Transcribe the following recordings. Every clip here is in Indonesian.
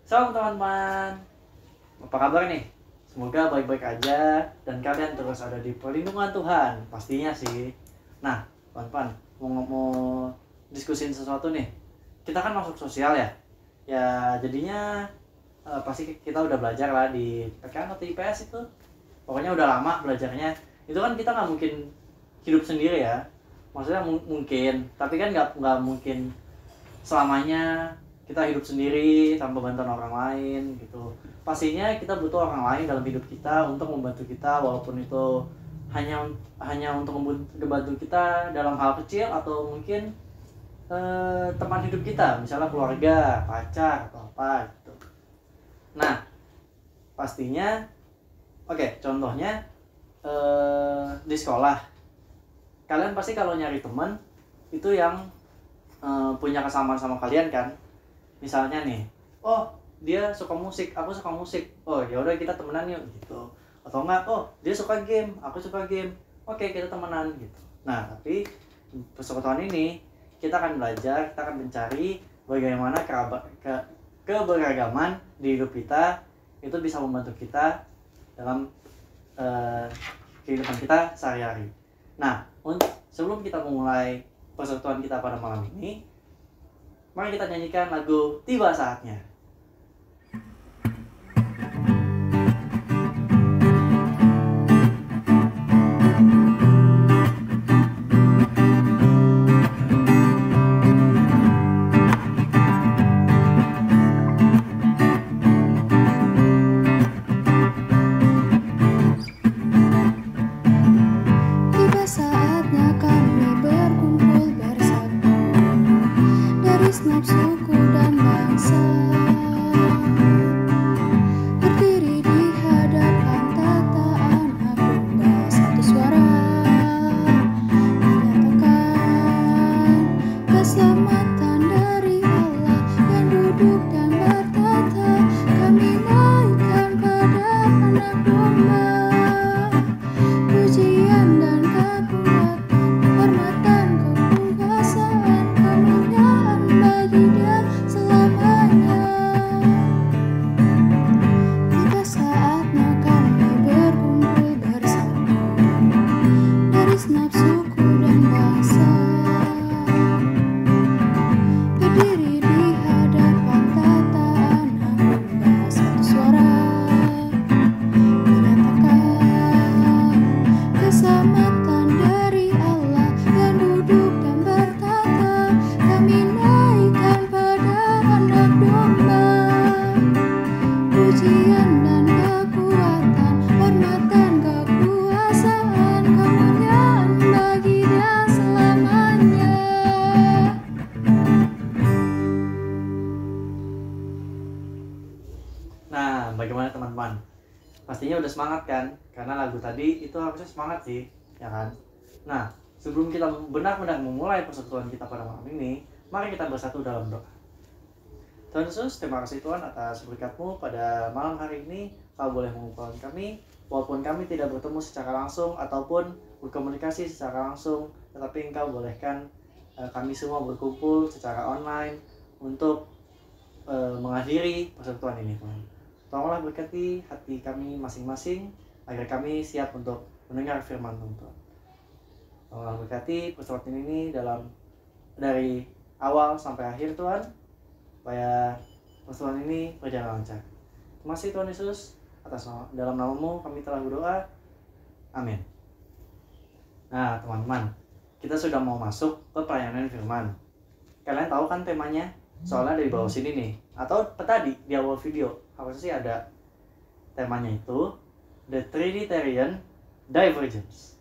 Salam teman-teman, apa kabar nih? Semoga baik-baik aja dan kalian terus ada di perlindungan Tuhan, pastinya sih. Nah, teman-teman, mau diskusin sesuatu nih. Kita kan masuk sosial ya. Ya, jadinya pasti kita udah belajar lah di PKN atau IPS itu. Pokoknya udah lama belajarnya. Itu kan kita nggak mungkin hidup sendiri ya. Maksudnya mungkin, tapi kan nggak mungkin selamanya kita hidup sendiri tanpa bantuan orang lain gitu. Pastinya kita butuh orang lain dalam hidup kita untuk membantu kita, walaupun itu hanya untuk membantu kita dalam hal kecil atau mungkin teman hidup kita, misalnya keluarga, pacar atau apa gitu. Nah, pastinya contohnya di sekolah. Kalian pasti kalau nyari teman itu yang punya kesamaan sama kalian kan. Misalnya nih, oh dia suka musik, aku suka musik, oh ya udah kita temenan yuk gitu. Atau enggak, oh dia suka game, aku suka game, oke kita temenan gitu. Nah tapi persekutuan ini kita akan belajar, kita akan mencari bagaimana keberagaman di hidup kita itu bisa membantu kita dalam kehidupan kita sehari-hari. Nah, sebelum kita memulai persekutuan kita pada malam ini, mari kita nyanyikan lagu Tiba Saatnya. Bagaimana teman-teman? Pastinya udah semangat kan? Karena lagu tadi itu harusnya semangat sih, ya kan? Nah, sebelum kita benar-benar memulai persekutuan kita pada malam ini, mari kita bersatu dalam doa. Tuhan Yesus, terima kasih Tuhan atas berkat-Mu pada malam hari ini. Kau boleh mengumpulkan kami, walaupun kami tidak bertemu secara langsung ataupun berkomunikasi secara langsung, tetapi Engkau bolehkan kami semua berkumpul secara online untuk menghadiri persekutuan ini Tuhan. Tolonglah berkati hati kami masing-masing agar kami siap untuk mendengar firman Tuhan. Tolonglah berkati persekutuan ini dari awal sampai akhir Tuhan, supaya persekutuan ini berjalan lancar. Terima kasih Tuhan Yesus, dalam nama-Mu kami telah berdoa. Amin. Nah teman-teman, kita sudah mau masuk ke pelayanan firman. Kalian tahu kan temanya? Soalnya dari bawah sini nih, atau tadi di awal video harusnya sih ada temanya itu The Trinitarian Divergence.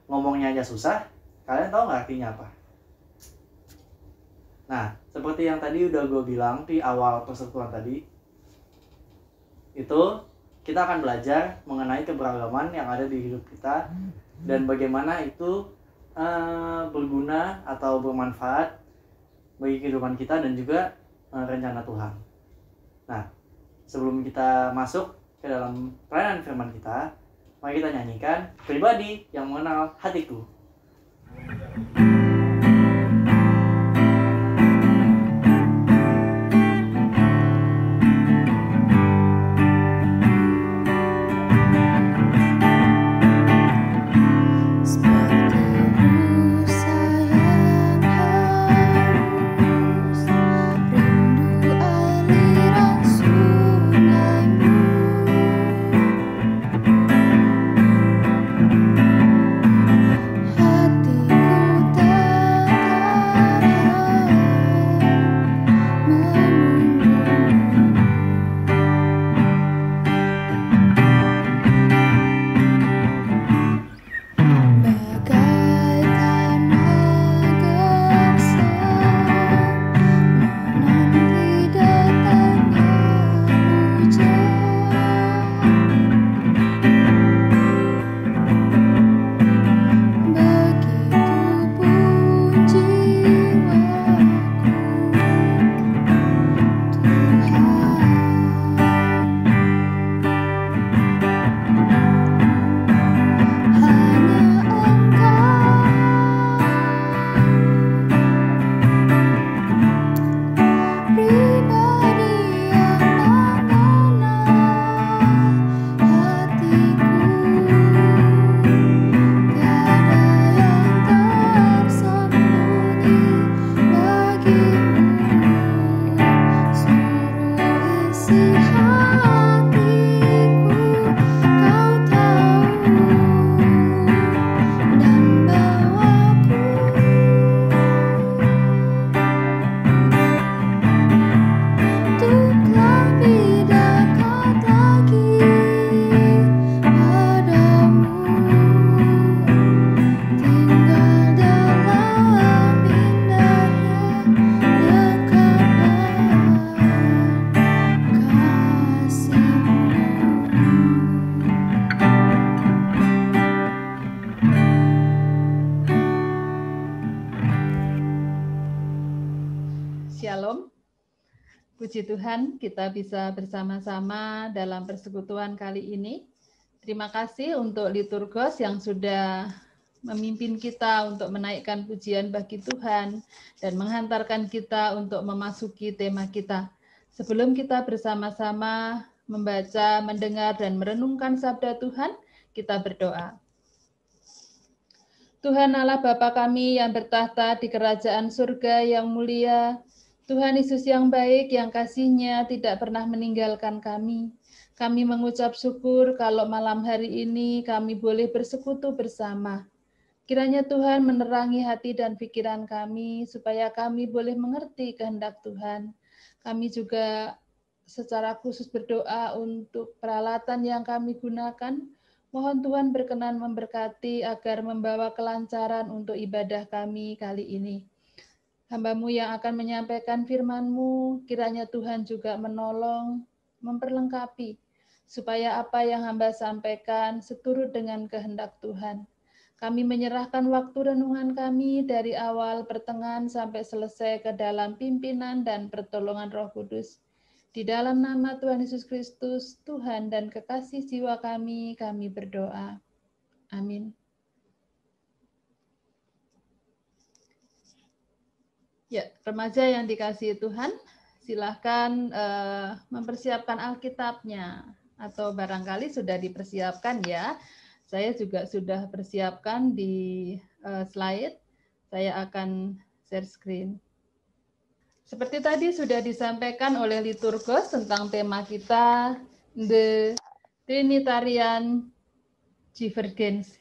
Ngomongnya aja susah, kalian tahu nggak artinya apa? Nah, seperti yang tadi udah gue bilang di awal persekutuan tadi, itu kita akan belajar mengenai keberagaman yang ada di hidup kita dan bagaimana itu berguna atau bermanfaat bagi kehidupan kita dan juga rencana Tuhan. Nah, sebelum kita masuk ke dalam pelayanan firman kita, mari kita nyanyikan Pribadi yang Mengenal Hatiku. Shalom. Puji Tuhan, kita bisa bersama-sama dalam persekutuan kali ini. Terima kasih untuk liturgos yang sudah memimpin kita untuk menaikkan pujian bagi Tuhan dan menghantarkan kita untuk memasuki tema kita. Sebelum kita bersama-sama membaca, mendengar, dan merenungkan sabda Tuhan, kita berdoa. Tuhan Allah Bapa kami yang bertahta di kerajaan surga yang mulia, Tuhan Yesus yang baik, yang kasih-Nya tidak pernah meninggalkan kami. Kami mengucap syukur kalau malam hari ini kami boleh bersekutu bersama. Kiranya Tuhan menerangi hati dan pikiran kami, supaya kami boleh mengerti kehendak Tuhan. Kami juga secara khusus berdoa untuk peralatan yang kami gunakan. Mohon Tuhan berkenan memberkati agar membawa kelancaran untuk ibadah kami kali ini. Hamba-Mu yang akan menyampaikan firman-Mu, kiranya Tuhan juga menolong, memperlengkapi, supaya apa yang hamba sampaikan seturut dengan kehendak Tuhan. Kami menyerahkan waktu renungan kami dari awal, pertengahan, sampai selesai ke dalam pimpinan dan pertolongan Roh Kudus. Di dalam nama Tuhan Yesus Kristus, Tuhan dan kekasih jiwa kami berdoa. Amin. Ya, remaja yang dikasihi Tuhan, silahkan mempersiapkan Alkitabnya. Atau barangkali sudah dipersiapkan ya. Saya juga sudah persiapkan di slide. Saya akan share screen. Seperti tadi sudah disampaikan oleh liturgos tentang tema kita, The Trinitarian Divergence.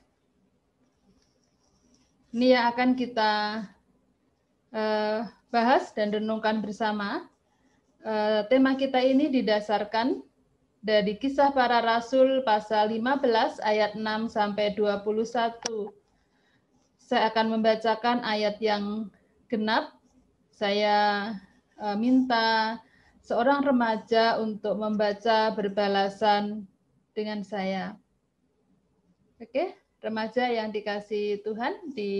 Ini yang akan kita bahas dan renungkan bersama. Tema kita ini didasarkan dari Kisah Para Rasul pasal 15 ayat 6 sampai 21. Saya akan membacakan ayat yang genap. Saya minta seorang remaja untuk membaca berbalasan dengan saya. Oke, remaja yang dikasihi Tuhan di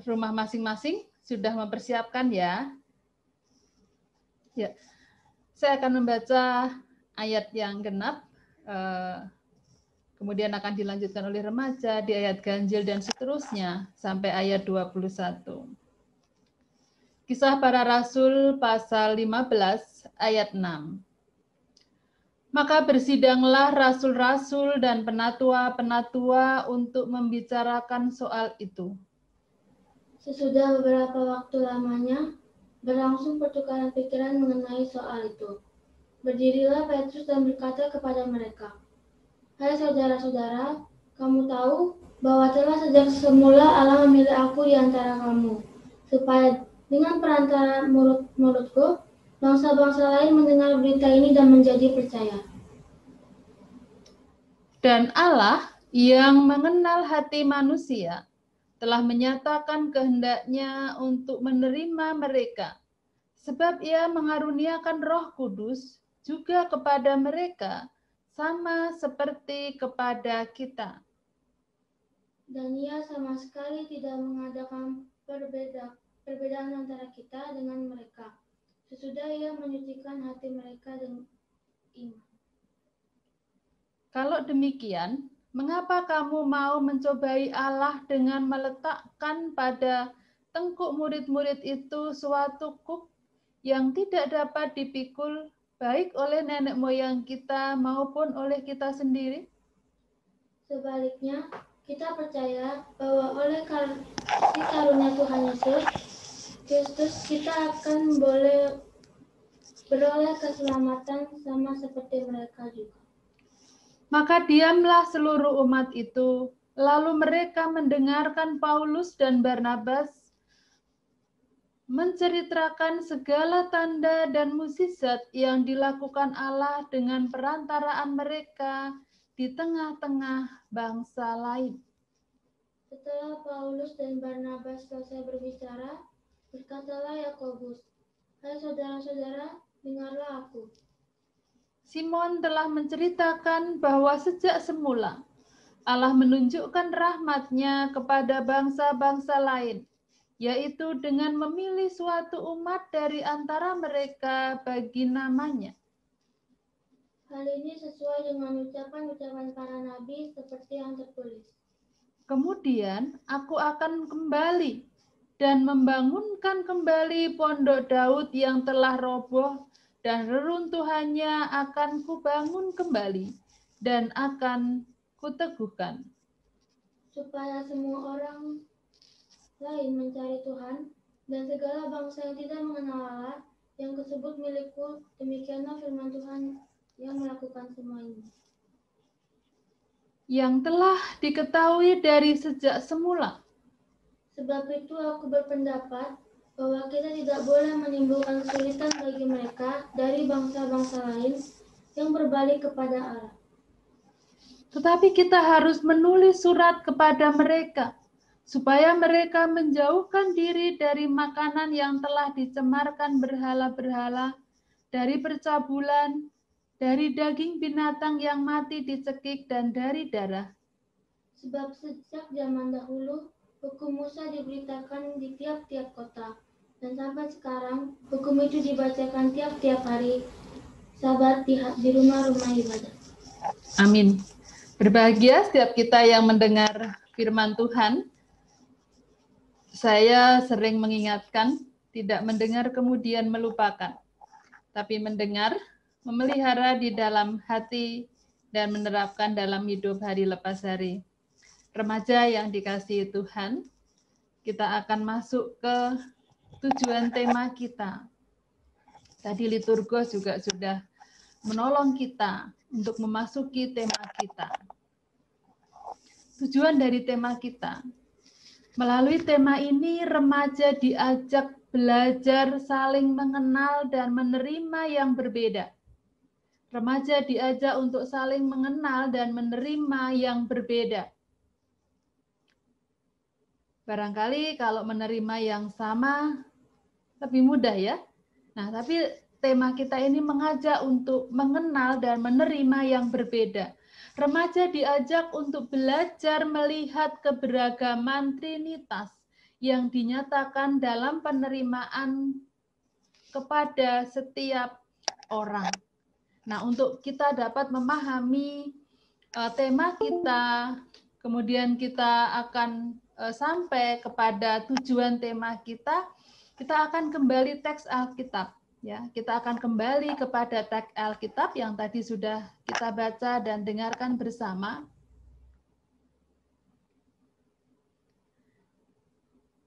rumah masing-masing sudah mempersiapkan ya. Ya, saya akan membaca ayat yang genap, kemudian akan dilanjutkan oleh remaja di ayat ganjil dan seterusnya sampai ayat 21. Kisah Para Rasul pasal 15 ayat 6. Maka bersidanglah rasul-rasul dan penatua-penatua untuk membicarakan soal itu. Sesudah beberapa waktu lamanya, berlangsung pertukaran pikiran mengenai soal itu. Berdirilah Petrus dan berkata kepada mereka, "Hai saudara-saudara, kamu tahu bahwa telah sejak semula Allah memilih aku di antara kamu, supaya dengan perantara mulutku, bangsa-bangsa lain mendengar berita ini dan menjadi percaya." Dan Allah yang mengenal hati manusia telah menyatakan kehendaknya untuk menerima mereka, sebab Ia mengaruniakan Roh Kudus juga kepada mereka, sama seperti kepada kita. Dan Ia sama sekali tidak mengadakan perbedaan antara kita dengan mereka, sesudah Ia menyucikan hati mereka dengan iman. Kalau demikian, mengapa kamu mau mencobai Allah dengan meletakkan pada tengkuk murid-murid itu suatu kuk yang tidak dapat dipikul baik oleh nenek moyang kita maupun oleh kita sendiri? Sebaliknya, kita percaya bahwa oleh kasih karunia Tuhan Yesus Kristus kita akan beroleh keselamatan sama seperti mereka juga. Maka diamlah seluruh umat itu, lalu mereka mendengarkan Paulus dan Barnabas menceritakan segala tanda dan mukjizat yang dilakukan Allah dengan perantaraan mereka di tengah-tengah bangsa lain. Setelah Paulus dan Barnabas selesai berbicara, berkatalah Yakobus, "Hai saudara-saudara, dengarlah aku." Simon telah menceritakan bahwa sejak semula Allah menunjukkan rahmat-Nya kepada bangsa-bangsa lain, yaitu dengan memilih suatu umat dari antara mereka bagi namanya. Hal ini sesuai dengan ucapan-ucapan para nabi seperti yang tertulis. Kemudian aku akan kembali dan membangunkan kembali pondok Daud yang telah roboh, dan reruntuhannya akan kubangun kembali dan akan kuteguhkan. Supaya semua orang lain mencari Tuhan, dan segala bangsa yang tidak mengenal Allah, yang disebut milikku, demikianlah firman Tuhan yang melakukan semua ini. Yang telah diketahui dari sejak semula. Sebab itu aku berpendapat bahwa kita tidak boleh menimbulkan kesulitan bagi mereka dari bangsa-bangsa lain yang berbalik kepada Allah. Tetapi kita harus menulis surat kepada mereka, supaya mereka menjauhkan diri dari makanan yang telah dicemarkan berhala-berhala, dari percabulan, dari daging binatang yang mati dicekik, dan dari darah. Sebab sejak zaman dahulu, hukum Musa diberitakan di tiap-tiap kota, dan sampai sekarang hukum itu dibacakan tiap-tiap hari Sabat di rumah-rumah ibadah. Amin. Berbahagia setiap kita yang mendengar firman Tuhan. Saya sering mengingatkan, tidak mendengar kemudian melupakan, tapi mendengar, memelihara di dalam hati, dan menerapkan dalam hidup hari lepas hari. Remaja yang dikasihi Tuhan, kita akan masuk ke tujuan tema kita. Tadi liturgos juga sudah menolong kita untuk memasuki tema kita. Tujuan dari tema kita. Melalui tema ini, remaja diajak belajar saling mengenal dan menerima yang berbeda. Remaja diajak untuk saling mengenal dan menerima yang berbeda. Barangkali kalau menerima yang sama lebih mudah ya. Nah, tapi tema kita ini mengajak untuk mengenal dan menerima yang berbeda. Remaja diajak untuk belajar melihat keberagaman Trinitas yang dinyatakan dalam penerimaan kepada setiap orang. Nah, untuk kita dapat memahami tema kita, kemudian kita akan sampai kepada tujuan tema kita akan kembali teks Alkitab. Ya, kita akan kembali kepada teks Alkitab yang tadi sudah kita baca dan dengarkan bersama.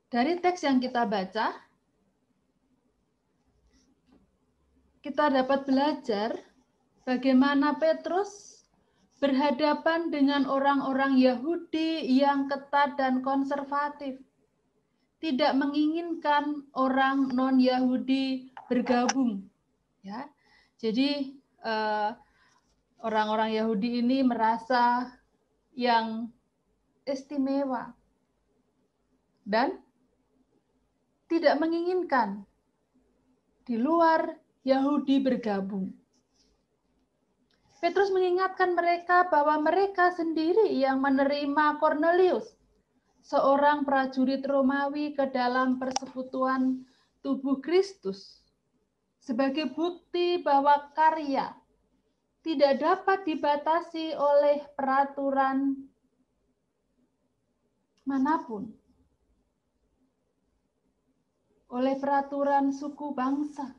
Dari teks yang kita baca, kita dapat belajar bagaimana Petrus berhadapan dengan orang-orang Yahudi yang ketat dan konservatif, tidak menginginkan orang non-Yahudi bergabung. Ya, jadi orang-orang Yahudi ini merasa yang istimewa dan tidak menginginkan di luar Yahudi bergabung. Petrus mengingatkan mereka bahwa mereka sendiri yang menerima Kornelius, seorang prajurit Romawi, ke dalam persekutuan tubuh Kristus, sebagai bukti bahwa karya tidak dapat dibatasi oleh peraturan manapun, oleh peraturan suku bangsa.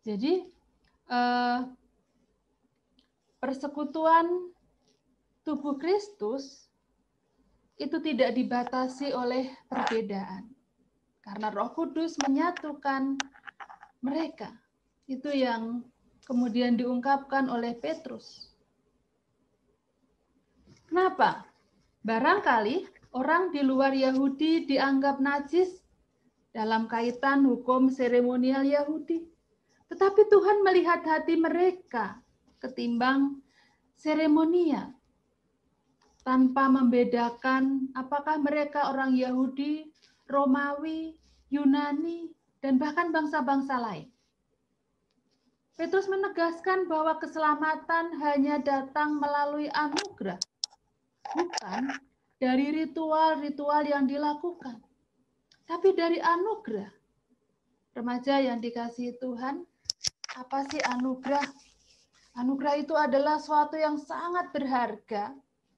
Jadi persekutuan tubuh Kristus itu tidak dibatasi oleh perbedaan. Karena Roh Kudus menyatukan mereka. Itu yang kemudian diungkapkan oleh Petrus. Kenapa? Barangkali orang di luar Yahudi dianggap najis dalam kaitan hukum seremonial Yahudi. Tetapi Tuhan melihat hati mereka ketimbang seremonial, tanpa membedakan apakah mereka orang Yahudi, Romawi, Yunani, dan bahkan bangsa-bangsa lain. Petrus menegaskan bahwa keselamatan hanya datang melalui anugerah, bukan dari ritual-ritual yang dilakukan. tapi dari anugerah. Remaja yang dikasihi Tuhan, apa sih anugerah? Anugerah itu adalah suatu yang sangat berharga,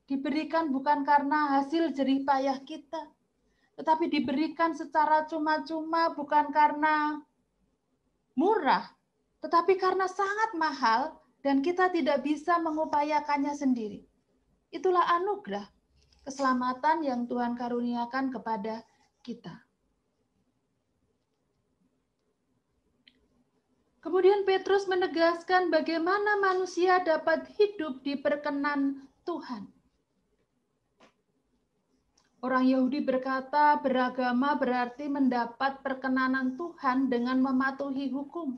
diberikan bukan karena hasil jerih payah kita, tetapi diberikan secara cuma-cuma, bukan karena murah, tetapi karena sangat mahal dan kita tidak bisa mengupayakannya sendiri. Itulah anugerah, keselamatan yang Tuhan karuniakan kepada kita. Kemudian Petrus menegaskan bagaimana manusia dapat hidup di perkenan Tuhan. Orang Yahudi berkata beragama berarti mendapat perkenanan Tuhan dengan mematuhi hukum.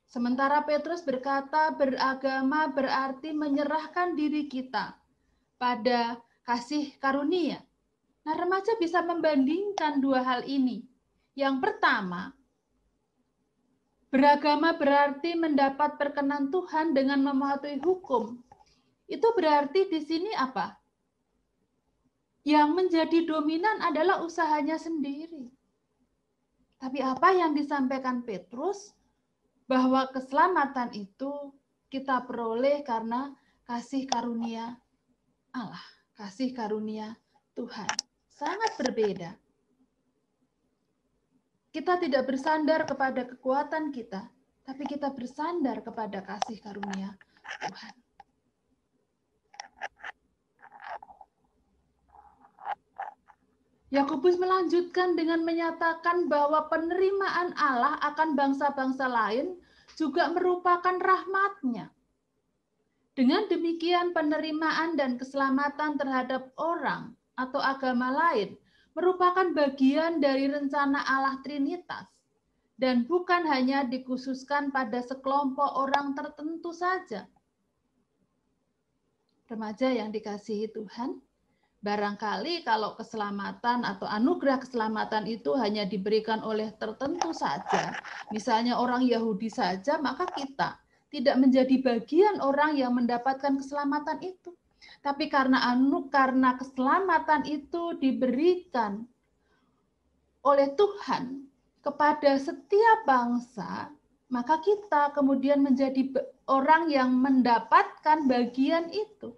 Sementara Petrus berkata beragama berarti menyerahkan diri kita pada kasih karunia. Nah, remaja bisa membandingkan dua hal ini. Yang pertama, beragama berarti mendapat perkenan Tuhan dengan mematuhi hukum. Itu berarti di sini apa? Yang menjadi dominan adalah usahanya sendiri. Tapi apa yang disampaikan Petrus? Bahwa keselamatan itu kita peroleh karena kasih karunia Allah, kasih karunia Tuhan. Sangat berbeda. Kita tidak bersandar kepada kekuatan kita, tapi kita bersandar kepada kasih karunia Tuhan. Yakobus melanjutkan dengan menyatakan bahwa penerimaan Allah akan bangsa-bangsa lain juga merupakan rahmat-Nya. Dengan demikian penerimaan dan keselamatan terhadap orang atau agama lain merupakan bagian dari rencana Allah Trinitas dan bukan hanya dikhususkan pada sekelompok orang tertentu saja. Remaja yang dikasihi Tuhan, barangkali kalau keselamatan atau anugerah keselamatan itu hanya diberikan oleh tertentu saja, misalnya orang Yahudi saja, maka kita tidak menjadi bagian orang yang mendapatkan keselamatan itu. Tapi karena keselamatan itu diberikan oleh Tuhan kepada setiap bangsa, maka kita kemudian menjadi orang yang mendapatkan bagian itu.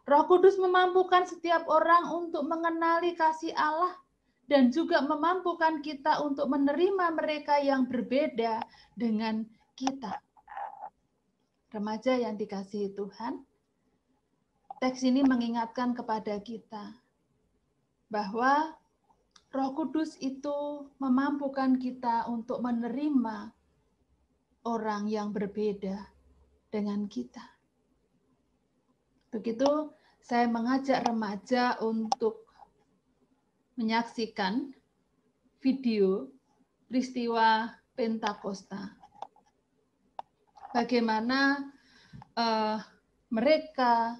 Roh Kudus memampukan setiap orang untuk mengenali kasih Allah dan juga memampukan kita untuk menerima mereka yang berbeda dengan kita. Remaja yang dikasihi Tuhan, teks ini mengingatkan kepada kita bahwa Roh Kudus itu memampukan kita untuk menerima orang yang berbeda dengan kita. Begitu saya mengajak remaja untuk menyaksikan video peristiwa Pentakosta. Bagaimana mereka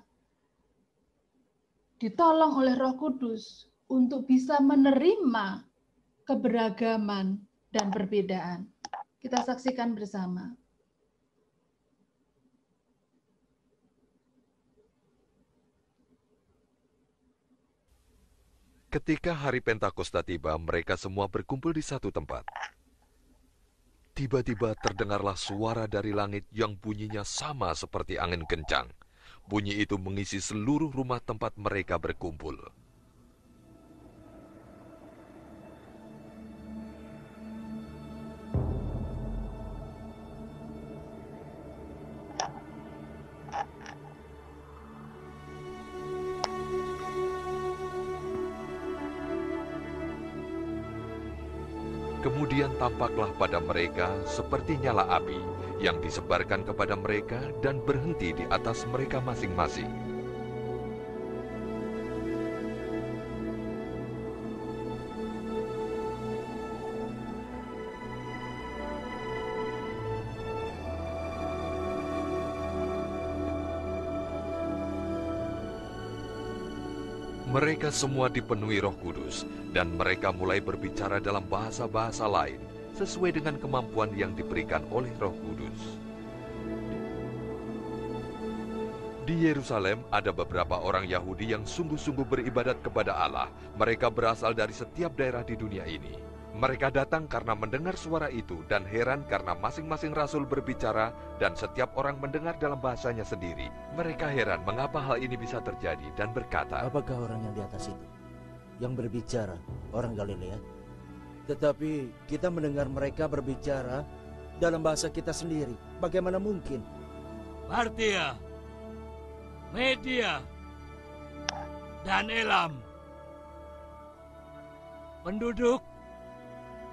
ditolong oleh Roh Kudus untuk bisa menerima keberagaman dan perbedaan. Kita saksikan bersama. Ketika hari Pentakosta tiba, mereka semua berkumpul di satu tempat. Tiba-tiba terdengarlah suara dari langit yang bunyinya sama seperti angin kencang. Bunyi itu mengisi seluruh rumah tempat mereka berkumpul. Kemudian tampaklah pada mereka seperti nyala api yang disebarkan kepada mereka dan berhenti di atas mereka masing-masing. Mereka semua dipenuhi Roh Kudus, dan mereka mulai berbicara dalam bahasa-bahasa lain, sesuai dengan kemampuan yang diberikan oleh Roh Kudus. Di Yerusalem ada beberapa orang Yahudi yang sungguh-sungguh beribadat kepada Allah. Mereka berasal dari setiap daerah di dunia ini. Mereka datang karena mendengar suara itu dan heran karena masing-masing rasul berbicara dan setiap orang mendengar dalam bahasanya sendiri. Mereka heran mengapa hal ini bisa terjadi dan berkata, apakah orang yang di atas itu yang berbicara orang Galilea? Tetapi kita mendengar mereka berbicara dalam bahasa kita sendiri. Bagaimana mungkin? Partia, Media, dan Elam. Penduduk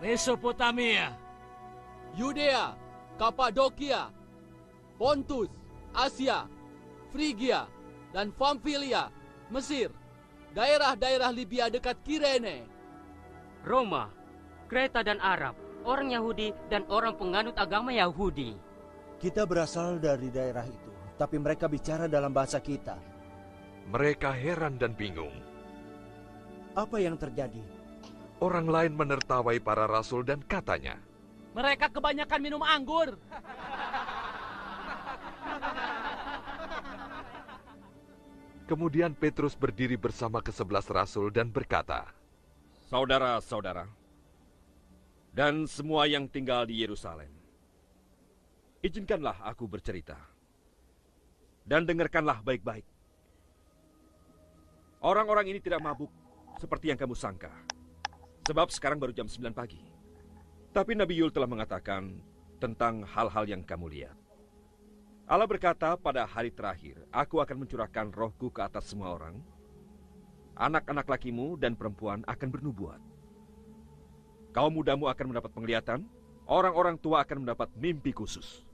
Mesopotamia, Yudea, Kapadokia, Pontus, Asia, Frigia, dan Pamfilia, Mesir, daerah-daerah Libya dekat Kirene, Roma, Kreta dan Arab, orang Yahudi dan orang penganut agama Yahudi. Kita berasal dari daerah itu, tapi mereka bicara dalam bahasa kita. Mereka heran dan bingung. Apa yang terjadi? Orang lain menertawai para rasul dan katanya, mereka kebanyakan minum anggur. Kemudian Petrus berdiri bersama ke-11 rasul dan berkata, saudara-saudara, dan semua yang tinggal di Yerusalem, izinkanlah aku bercerita. Dan dengarkanlah baik-baik. Orang-orang ini tidak mabuk seperti yang kamu sangka. Sebab sekarang baru jam 9 pagi. Tapi Nabi Yul telah mengatakan tentang hal-hal yang kamu lihat. Allah berkata, pada hari terakhir, aku akan mencurahkan rohku ke atas semua orang. Anak-anak lakimu dan perempuan akan bernubuat. Kaum mudamu akan mendapat penglihatan, orang-orang tua akan mendapat mimpi khusus.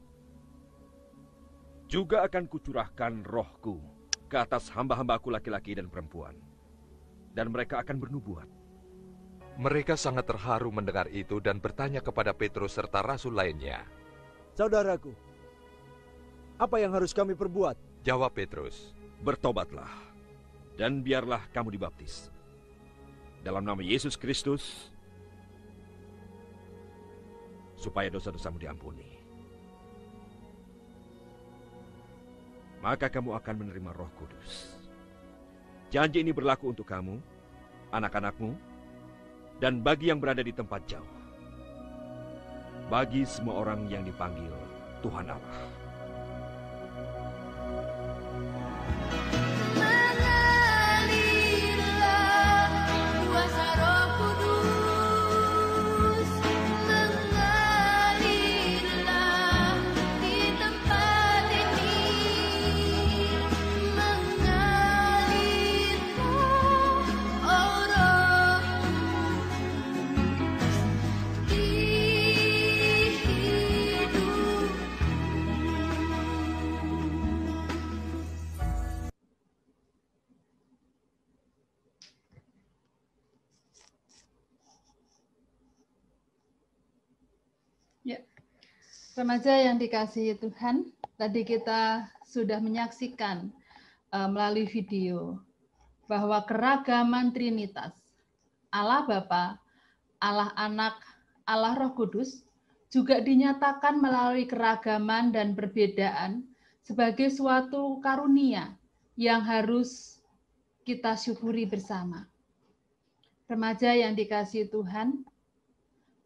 Juga akan kucurahkan rohku ke atas hamba-hambaku laki-laki dan perempuan. Dan mereka akan bernubuat. Mereka sangat terharu mendengar itu dan bertanya kepada Petrus serta rasul lainnya. Saudaraku, apa yang harus kami perbuat? Jawab Petrus, bertobatlah dan biarlah kamu dibaptis dalam nama Yesus Kristus supaya dosa-dosamu diampuni. Maka kamu akan menerima Roh Kudus. Janji ini berlaku untuk kamu, anak-anakmu, dan bagi yang berada di tempat jauh. Bagi semua orang yang dipanggil Tuhan Allah. Remaja yang dikasihi Tuhan, tadi kita sudah menyaksikan melalui video bahwa keragaman Trinitas, Allah Bapa, Allah Anak, Allah Roh Kudus, juga dinyatakan melalui keragaman dan perbedaan sebagai suatu karunia yang harus kita syukuri bersama. Remaja yang dikasihi Tuhan,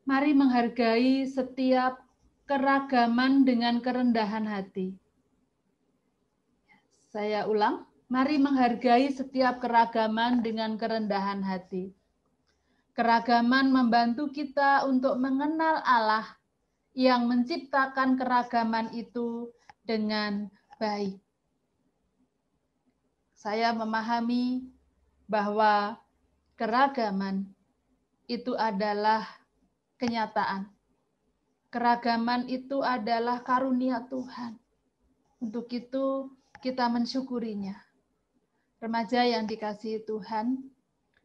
mari menghargai setiap keragaman dengan kerendahan hati. Saya ulang, mari menghargai setiap keragaman dengan kerendahan hati. Keragaman membantu kita untuk mengenal Allah yang menciptakan keragaman itu dengan baik. Saya memahami bahwa keragaman itu adalah kenyataan. Keragaman itu adalah karunia Tuhan. Untuk itu kita mensyukurinya. Remaja yang dikasihi Tuhan,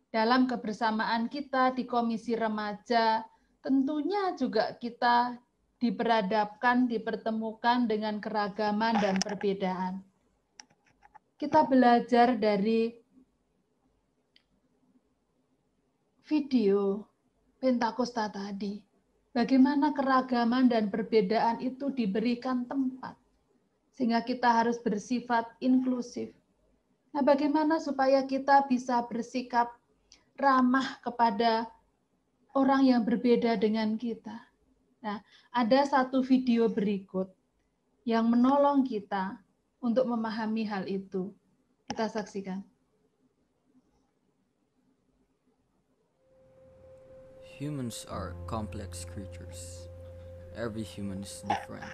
dalam kebersamaan kita di Komisi Remaja, tentunya juga kita diperadabkan, dipertemukan dengan keragaman dan perbedaan. Kita belajar dari video Pentakosta tadi. Bagaimana keragaman dan perbedaan itu diberikan tempat. Sehingga kita harus bersifat inklusif. Nah, bagaimana supaya kita bisa bersikap ramah kepada orang yang berbeda dengan kita? Nah, ada satu video berikut yang menolong kita untuk memahami hal itu. Kita saksikan. Humans are complex creatures. Every human is different.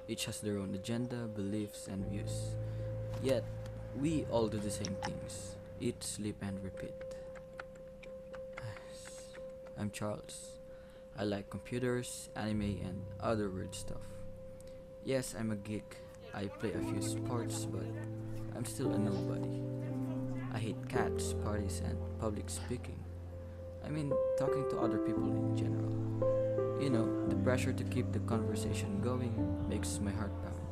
Each has their own agenda, beliefs, and views. Yet, we all do the same things. Eat, sleep, and repeat. I'm Charles. I like computers, anime, and other weird stuff. Yes, I'm a geek. I play a few sports, but I'm still a nobody. I hate cats, parties, and public speaking. I mean, talking to other people in general. You know, the pressure to keep the conversation going makes my heart pound.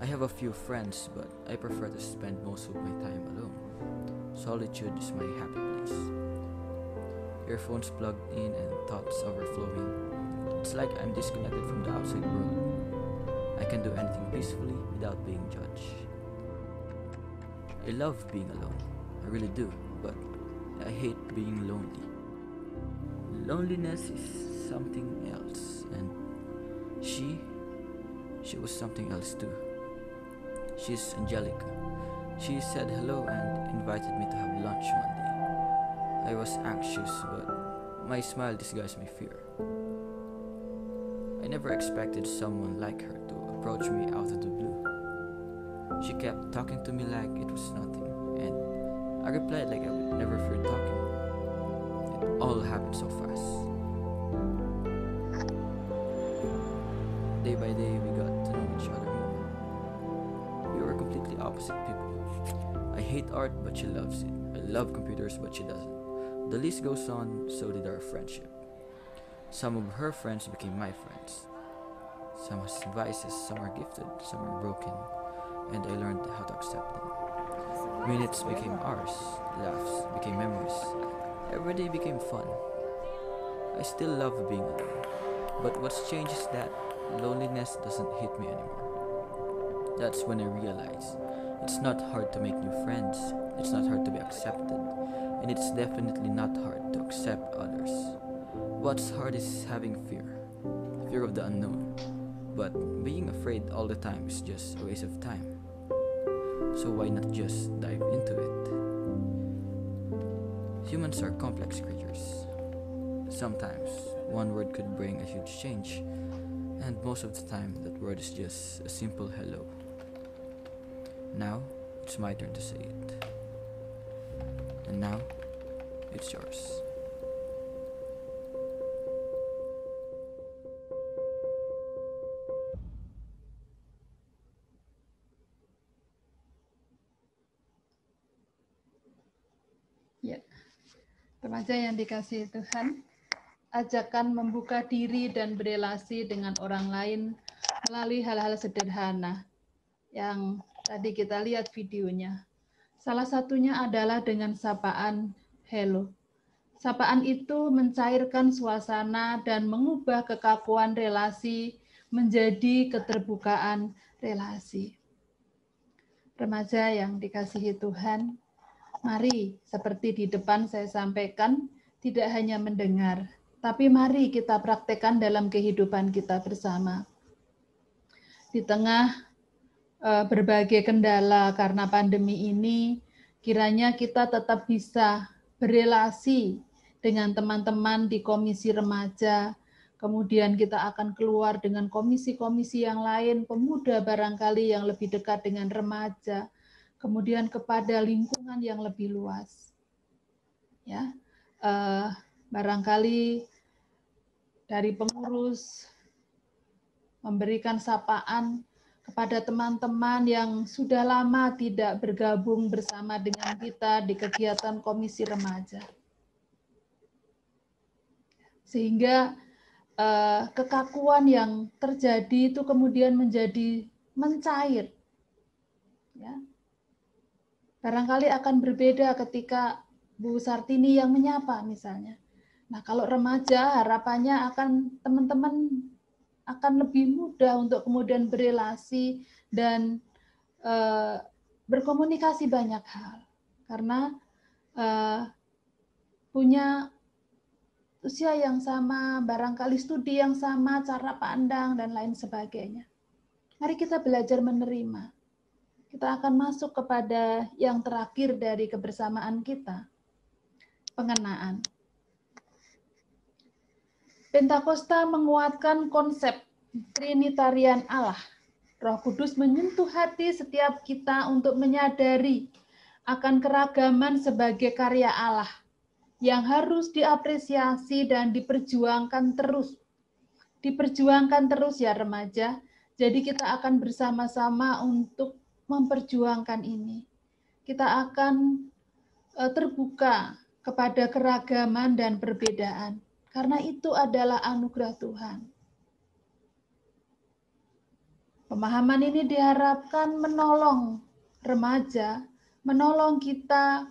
I have a few friends, but I prefer to spend most of my time alone. Solitude is my happy place. Earphones plugged in and thoughts overflowing. It's like I'm disconnected from the outside world. I can do anything peacefully without being judged. I love being alone. I really do, but I hate being lonely. Loneliness is something else, and she was something else too. She's Angelica. She said hello and invited me to have lunch one day. I was anxious, but my smile disguised my fear. I never expected someone like her to approach me out of the blue. She kept talking to me like it was nothing, and I replied like I would never fear talking. It all happened so fast. Day by day, we got to know each other more. We were completely opposite people. I hate art, but she loves it. I love computers, but she doesn't. The list goes on, so did our friendship. Some of her friends became my friends. Some has vices, some are gifted, some are broken, and I learned how to accept them. Minutes became hours, laughs became memories. Every day became fun. I still love being alone, but what's changed is that loneliness doesn't hit me anymore. That's when I realized it's not hard to make new friends, it's not hard to be accepted, and it's definitely not hard to accept others. What's hard is having fear of the unknown, but being afraid all the time is just a waste of time. So why not just dive into it? Humans are complex creatures. Sometimes one word could bring a huge change, and most of the time that word is just a simple hello. Now it's my turn to say it. And now it's yours. Ya, remaja yang dikasihi Tuhan, ajakan membuka diri dan berelasi dengan orang lain melalui hal-hal sederhana yang tadi kita lihat videonya. Salah satunya adalah dengan sapaan hello. Sapaan itu mencairkan suasana dan mengubah kekakuan relasi menjadi keterbukaan relasi. Remaja yang dikasihi Tuhan, mari, seperti di depan saya sampaikan, tidak hanya mendengar, tapi mari kita praktekkan dalam kehidupan kita bersama. Di tengah berbagai kendala karena pandemi ini, kiranya kita tetap bisa berelasi dengan teman-teman di komisi remaja, kemudian kita akan keluar dengan komisi-komisi yang lain, pemuda barangkali yang lebih dekat dengan remaja, kemudian kepada lingkungan yang lebih luas. Ya, barangkali dari pengurus memberikan sapaan kepada teman-teman yang sudah lama tidak bergabung bersama dengan kita di kegiatan komisi remaja. Sehingga kekakuan yang terjadi itu kemudian menjadi mencair. Ya. Barangkali akan berbeda ketika Bu Sartini yang menyapa misalnya. Nah, kalau remaja harapannya akan teman-teman akan lebih mudah untuk kemudian berelasi dan berkomunikasi banyak hal, karena punya usia yang sama, barangkali studi yang sama, cara pandang, dan lain sebagainya. Mari kita belajar menerima. Kita akan masuk kepada yang terakhir dari kebersamaan kita, pengenaan. Pentakosta menguatkan konsep Trinitarian Allah. Roh Kudus menyentuh hati setiap kita untuk menyadari akan keragaman sebagai karya Allah yang harus diapresiasi dan diperjuangkan terus. Diperjuangkan terus ya remaja. Jadi kita akan bersama-sama untuk memperjuangkan ini. Kita akan terbuka kepada keragaman dan perbedaan. Karena itu adalah anugerah Tuhan. Pemahaman ini diharapkan menolong remaja, menolong kita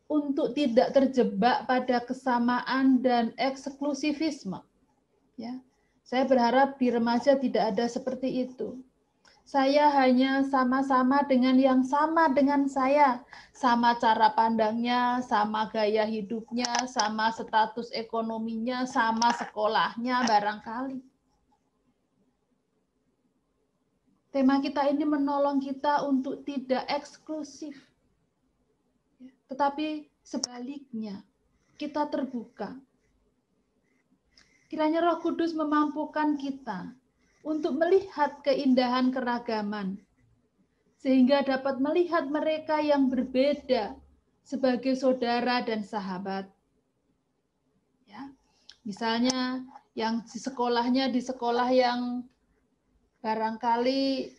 untuk tidak terjebak pada kesamaan dan eksklusivisme. Ya, saya berharap di remaja tidak ada seperti itu. Saya hanya sama-sama dengan yang sama dengan saya, sama cara pandangnya, sama gaya hidupnya, sama status ekonominya, sama sekolahnya barangkali. Tema kita ini menolong kita untuk tidak eksklusif. Tetapi sebaliknya, kita terbuka. Kiranya Roh Kudus memampukan kita untuk melihat keindahan keragaman, sehingga dapat melihat mereka yang berbeda sebagai saudara dan sahabat. Ya, misalnya yang di sekolah yang barangkali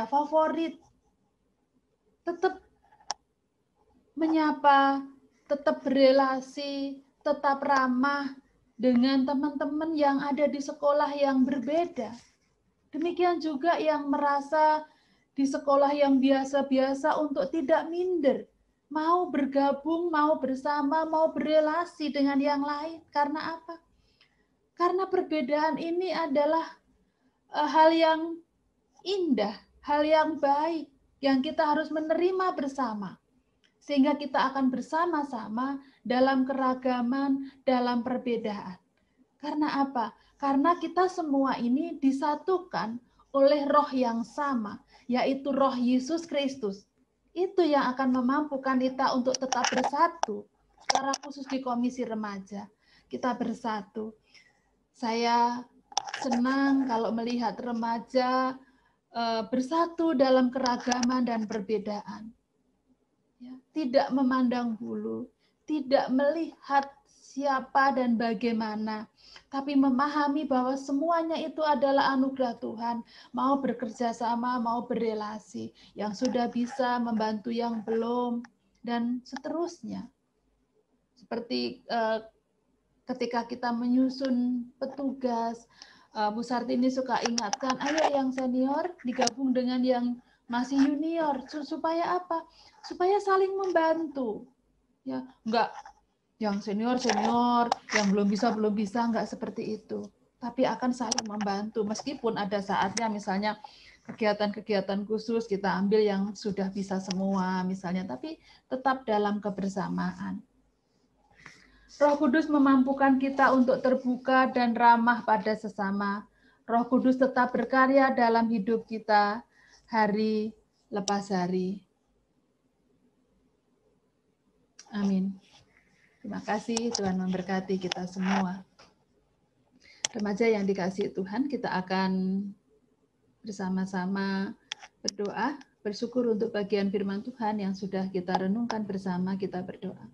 favorit, tetap menyapa, tetap berelasi, tetap ramah dengan teman-teman yang ada di sekolah yang berbeda. Demikian juga yang merasa di sekolah yang biasa-biasa untuk tidak minder, mau bergabung, mau bersama, mau berelasi dengan yang lain. Karena apa? Karena perbedaan ini adalah hal yang indah, hal yang baik, yang kita harus menerima bersama. Sehingga kita akan bersama-sama dalam keragaman, dalam perbedaan. Karena apa? Karena kita semua ini disatukan oleh roh yang sama, yaitu roh Yesus Kristus. Itu yang akan memampukan kita untuk tetap bersatu. Secara khusus di Komisi Remaja, kita bersatu. Saya senang kalau melihat remaja bersatu dalam keragaman dan perbedaan. Ya, tidak memandang bulu, tidak melihat siapa dan bagaimana, tapi memahami bahwa semuanya itu adalah anugerah Tuhan, mau bekerja sama, mau berelasi, yang sudah bisa membantu yang belum, dan seterusnya. Seperti ketika kita menyusun petugas, Bu Sartini suka ingatkan, ayo yang senior digabung dengan yang masih junior, supaya apa? Supaya saling membantu. Ya, enggak yang senior, yang belum bisa, enggak seperti itu. Tapi akan saling membantu, meskipun ada saatnya misalnya kegiatan-kegiatan khusus kita ambil yang sudah bisa semua misalnya, tapi tetap dalam kebersamaan. Roh Kudus memampukan kita untuk terbuka dan ramah pada sesama. Roh Kudus tetap berkarya dalam hidup kita hari lepas hari. Amin. Terima kasih, Tuhan memberkati kita semua. Remaja yang dikasihi Tuhan, kita akan bersama-sama berdoa, bersyukur untuk bagian firman Tuhan yang sudah kita renungkan bersama. Kita berdoa.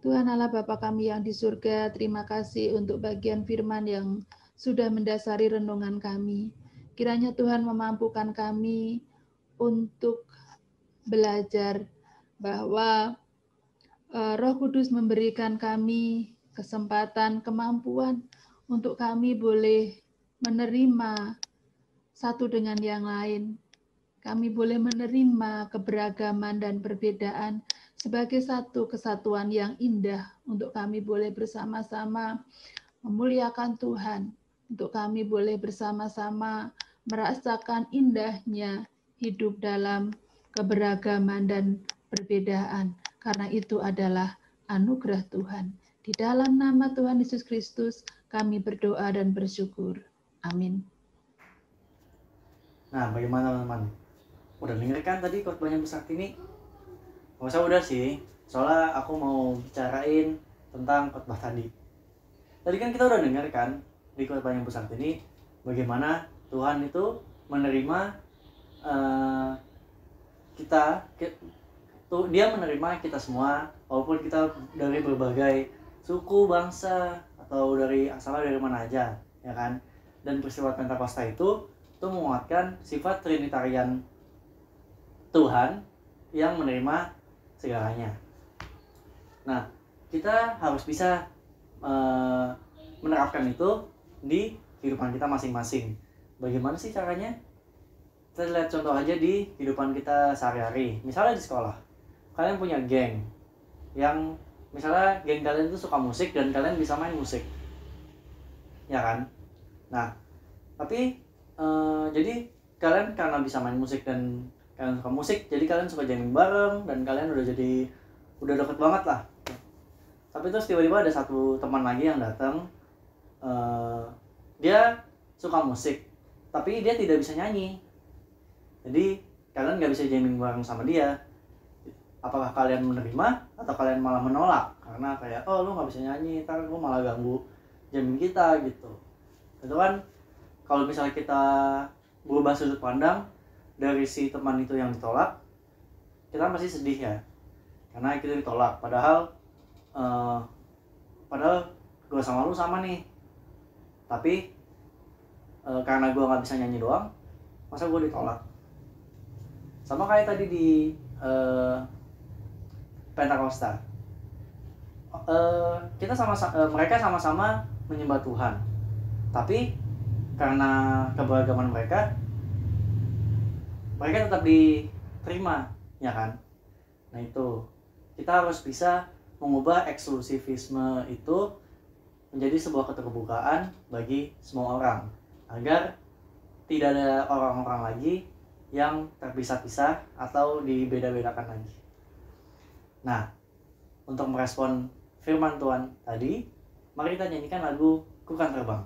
Tuhan Allah Bapa kami yang di surga, terima kasih untuk bagian firman yang sudah mendasari renungan kami. Kiranya Tuhan memampukan kami untuk belajar bahwa Roh Kudus memberikan kami kesempatan, kemampuan untuk kami boleh menerima satu dengan yang lain. Kami boleh menerima keberagaman dan perbedaan sebagai satu kesatuan yang indah untuk kami boleh bersama-sama memuliakan Tuhan, untuk kami boleh bersama-sama merasakan indahnya hidup dalam keberagaman dan perbedaan, karena itu adalah anugerah Tuhan. Di dalam nama Tuhan Yesus Kristus, kami berdoa dan bersyukur. Amin. Nah, bagaimana teman-teman? Udah denger kan tadi khotbahnya Bu Saktini? Nggak usah udah sih, soalnya aku mau bicarain tentang khotbah tadi. Tadi kan kita udah denger kan di khotbahnya Bu Saktini bagaimana Tuhan itu menerima Dia menerima kita semua, walaupun kita dari berbagai suku, bangsa, atau asalnya dari mana aja, ya kan? Dan peristiwa Pentakosta itu menguatkan sifat Trinitarian Tuhan yang menerima segalanya. Nah, kita harus bisa menerapkan itu di kehidupan kita masing-masing. Bagaimana sih caranya? Kita lihat contoh aja di kehidupan kita sehari-hari. Misalnya di sekolah, kalian punya geng yang misalnya geng kalian itu suka musik dan kalian bisa main musik, ya kan? Nah, tapi jadi kalian karena bisa main musik dan kalian suka musik, jadi kalian suka jamming bareng dan kalian udah deket banget lah. Tapi terus tiba-tiba ada satu teman lagi yang datang, dia suka musik, tapi dia tidak bisa nyanyi. Jadi kalian nggak bisa jamming bareng sama dia. Apakah kalian menerima atau kalian malah menolak? Karena kayak, oh lu nggak bisa nyanyi, ntar lu malah ganggu jamming kita gitu. Itu kan kalau misalnya kita berubah sudut pandang dari si teman itu yang ditolak, kita pasti sedih ya, karena kita ditolak. Padahal gue sama lu sama nih, tapi karena gue nggak bisa nyanyi doang, masa gue ditolak? Sama kayak tadi di Pentakosta, mereka sama-sama menyembah Tuhan, tapi karena keberagaman mereka tetap diterima, ya kan? Nah itu, kita harus bisa mengubah eksklusivisme itu menjadi sebuah keterbukaan bagi semua orang, agar tidak ada orang-orang lagi yang terpisah-pisah atau dibeda-bedakan lagi. Nah, untuk merespon firman Tuhan tadi, mari kita nyanyikan lagu Ku Kan Terbang.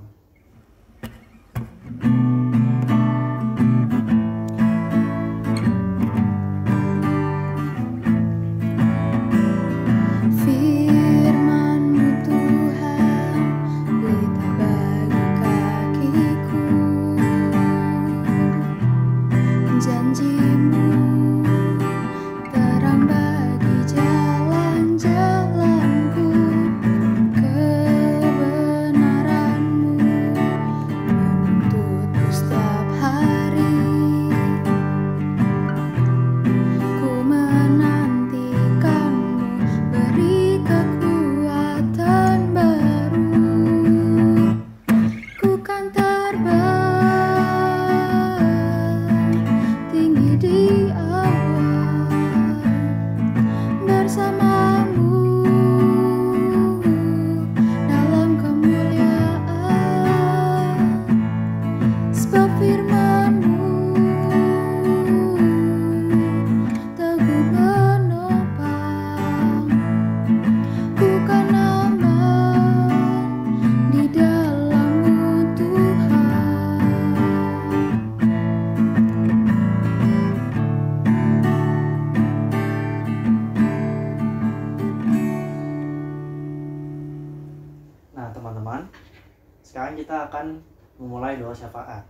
Sekarang kita akan memulai doa syafaat.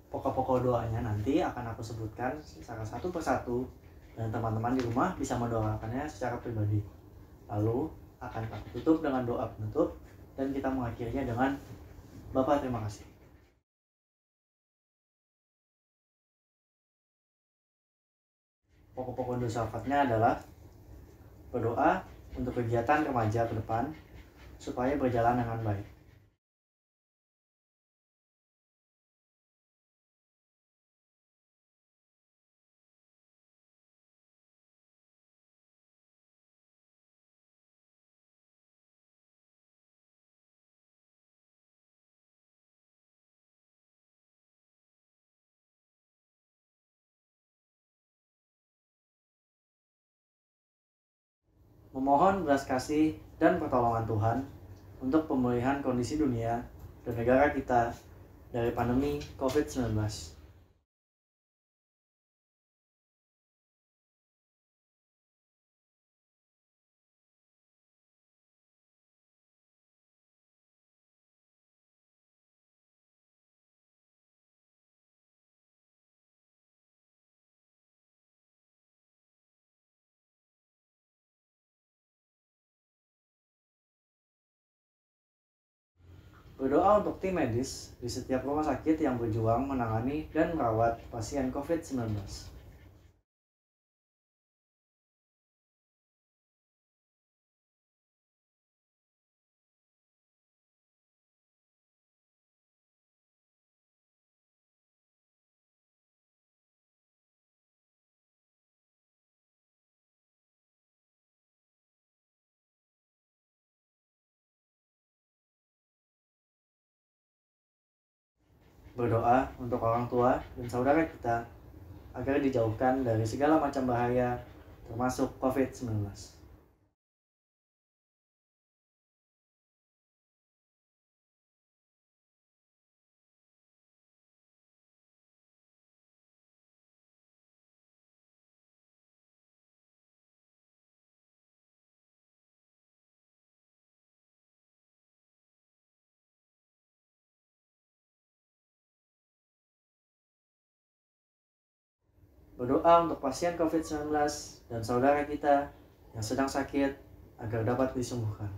Pokok-pokok doanya nanti akan aku sebutkan secara satu persatu, dan teman-teman di rumah bisa mendoakannya secara pribadi. Lalu akan aku tutup dengan doa penutup, dan kita mengakhirinya dengan Bapa terima kasih. Pokok-pokok doa syafaatnya adalah berdoa untuk kegiatan remaja ke depan supaya berjalan dengan baik. memohon belas kasih dan pertolongan Tuhan untuk pemulihan kondisi dunia dan negara kita dari pandemi COVID-19. Berdoa untuk tim medis di setiap rumah sakit yang berjuang menangani dan merawat pasien COVID-19. Berdoa untuk orang tua dan saudara kita agar dijauhkan dari segala macam bahaya, termasuk COVID-19. Berdoa untuk pasien COVID-19 dan saudara kita yang sedang sakit agar dapat disembuhkan.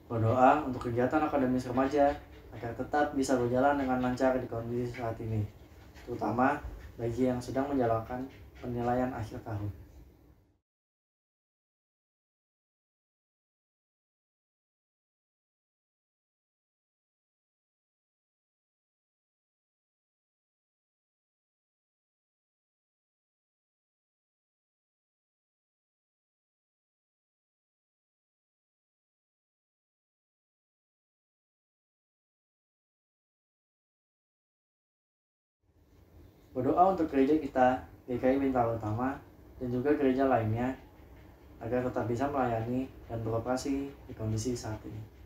Berdoa untuk kegiatan akademis remaja agar tetap bisa berjalan dengan lancar di kondisi saat ini, terutama bagi yang sedang menjalankan penilaian akhir tahun. Berdoa untuk gereja kita, GKI Bintaro Utama, dan juga gereja lainnya, agar tetap bisa melayani dan beroperasi di kondisi saat ini.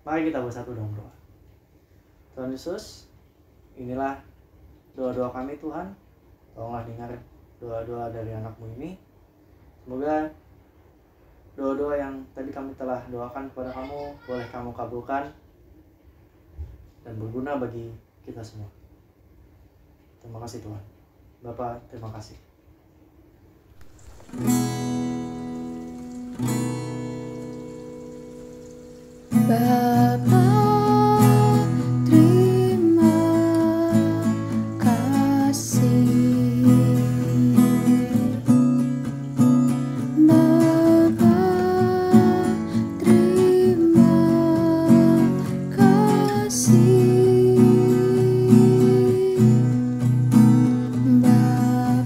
Mari kita bersatu dalam doa. Tuhan Yesus, inilah doa-doa kami Tuhan. Tolonglah dengar doa-doa dari anak-Mu ini. Semoga doa-doa yang tadi kami telah doakan kepada Kamu boleh Kamu kabulkan dan berguna bagi kita semua. Terima kasih Tuhan. Bapa, terima kasih. Bapa, terima kasih. Bapa, terima kasih.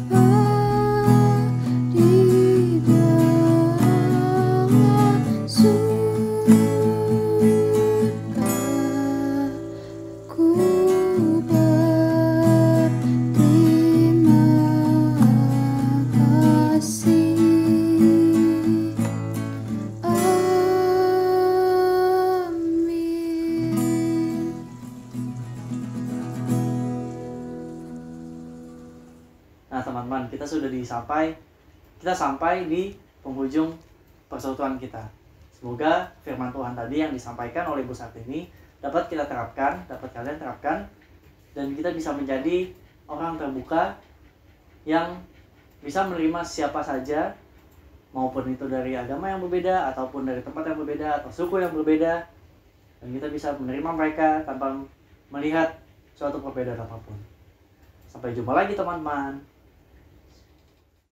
Bapa, di dalam surga, ku berterima kasih. Amin. Nah teman-teman, kita sampai di penghujung persautuan kita. Semoga firman Tuhan tadi yang disampaikan oleh Bu Sartini dapat kalian terapkan dan kita bisa menjadi orang terbuka yang bisa menerima siapa saja, maupun itu dari agama yang berbeda ataupun dari tempat yang berbeda atau suku yang berbeda, dan kita bisa menerima mereka tanpa melihat suatu perbedaan apapun. Sampai jumpa lagi teman-teman.